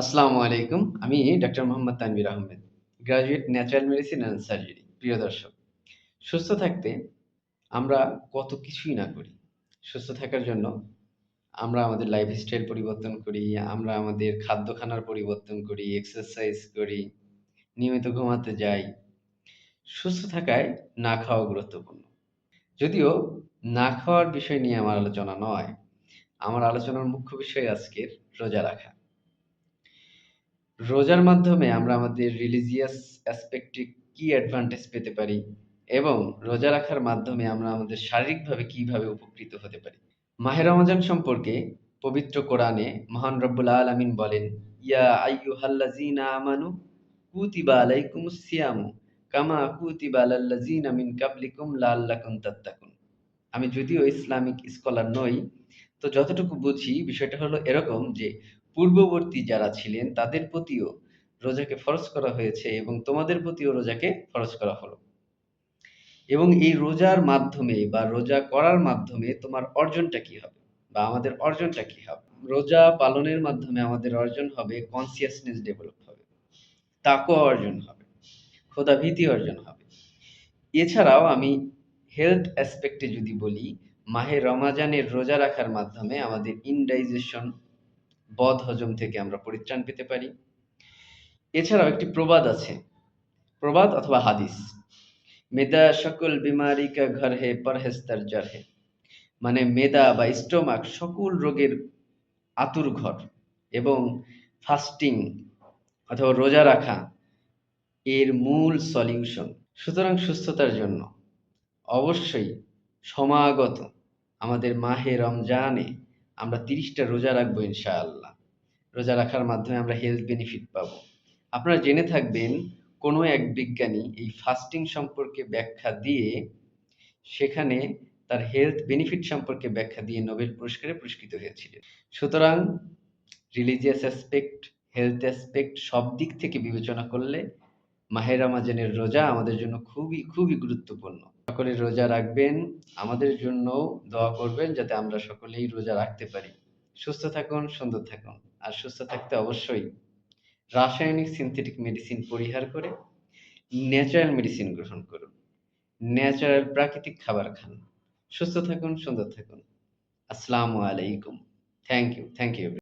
আসসালামু আলাইকুম। আমি doctor Mohammad Tanvir Ahmed. Graduate natural medicine and surgery. প্রিয় দর্শক, সুস্থ থাকতে আমরা কত কিছুই না করি। সুস্থ থাকার জন্য আমরা আমাদের লাইফস্টাইল পরিবর্তন করি, আমরা আমাদের খাদ্য-খানার পরিবর্তন করি, এক্সারসাইজ করি, নিয়মিত ঘুমাতে যাই। সুস্থ থাকায় না খাওয়া গুরুত্বপূর্ণ। যদিও না খাওয়ার বিষয় নিয়ে আমার আলোচনা নয়। আমার আলোচনার মুখ্য বিষয় আজকের রোজা রাখা। রোজার মাধ্যমে আমরা আমাদের রিলিজিয়াস অ্যাসপেক্টে কি অ্যাডভান্টেজ পেতে পারি এবং রোজা রাখার মাধ্যমে আমরা আমাদের শারীরিকভাবে কিভাবে উপকৃত হতে পারি। মাহে রমজান সম্পর্কে পবিত্র কোরআনে মহান রব্বুল আলামিন বলেন, ইয়া আইয়ুহাল্লাযীনা আমানু কুতিবা আলাইকুমুস সিয়ামু কামা কুতিবা আলাল্লাযীনা মিন কাবলিকুম লাআল্লাকুম তাত্তাকুন। আমি যদিও ইসলামিক স্কলার নই, তো যতটুকু বুঝি বিষয়টা হলো এরকম যে পূর্ববর্তী যারা ছিলেন তাদের প্রতিও রোজাকে ফরজ করা হয়েছে এবং তোমাদের প্রতিও রোজাকে ফরজ করা হলো। এবং এই রোজার মাধ্যমে বা রোজা করার মাধ্যমে তোমার অর্জনটা কি হবে বা আমাদের অর্জনটা কি হবে? রোজা পালনের মাধ্যমে আমাদের অর্জন হবে কনসিয়াসনেস ডেভেলপ হবে, তাকওয়া অর্জন হবে, খোদাভীতি অর্জন হবে। এছাড়াও আমি হেলথ অ্যাসপেক্টে যদি বলি, মাহে রমাজানের রোজা রাখার মাধ্যমে আমাদের ইনডাইজেশন, বদহজম থেকে আমরা পরিত্রাণ পেতে পারি। এছাড়াও একটি প্রবাদ আছে, প্রবাদ অথবা হাদিস, মেদা সকল বিমারি কা ঘর হে পরহেজ তার জর হে। মানে মেদা বা স্টোমাক সকল রোগের আতুর ঘর এবং ফাস্টিং অথবা রোজা রাখা এর মূল সলিউশন। সুতরাং সুস্থতার জন্য অবশ্যই সমাগত আমাদের মাহে রমজানে আমরা ৩০টা রোজা রাখবো ইনশাআল্লাহ। রোজা রাখার মাধ্যমে আমরা হেলথ বেনিফিট পাবো। আপনারা জেনে থাকবেন কোনো এক বিজ্ঞানী এই ফাস্টিং সম্পর্কে ব্যাখ্যা দিয়ে সেখানে তার হেলথ বেনিফিট সম্পর্কে ব্যাখ্যা দিয়ে নোবেল পুরস্কারে পুরস্কৃত হয়েছিলেন। সুতরাং রিলিজিয়াস অ্যাসপেক্ট, হেলথ অ্যাসপেক্ট সব দিক থেকে বিবেচনা করলে মাহে রমজানের রোজা আমাদের জন্য খুবই খুবই গুরুত্বপূর্ণ। সকলে রোজা রাখবেন, আমাদের জন্যও দোয়া করবেন যাতে আমরা সকলেই রোজা রাখতে পারি। সুস্থ থাকুন, সুন্দর থাকুন। আর সুস্থ থাকতে অবশ্যই রাসায়নিক সিনথেটিক মেডিসিন পরিহার করে ন্যাচারাল মেডিসিন গ্রহণ করুন। ন্যাচারাল প্রাকৃতিক খাবার খান। সুস্থ থাকুন, সুন্দর থাকুন। আসসালামু আলাইকুম। Thank you. Thank you.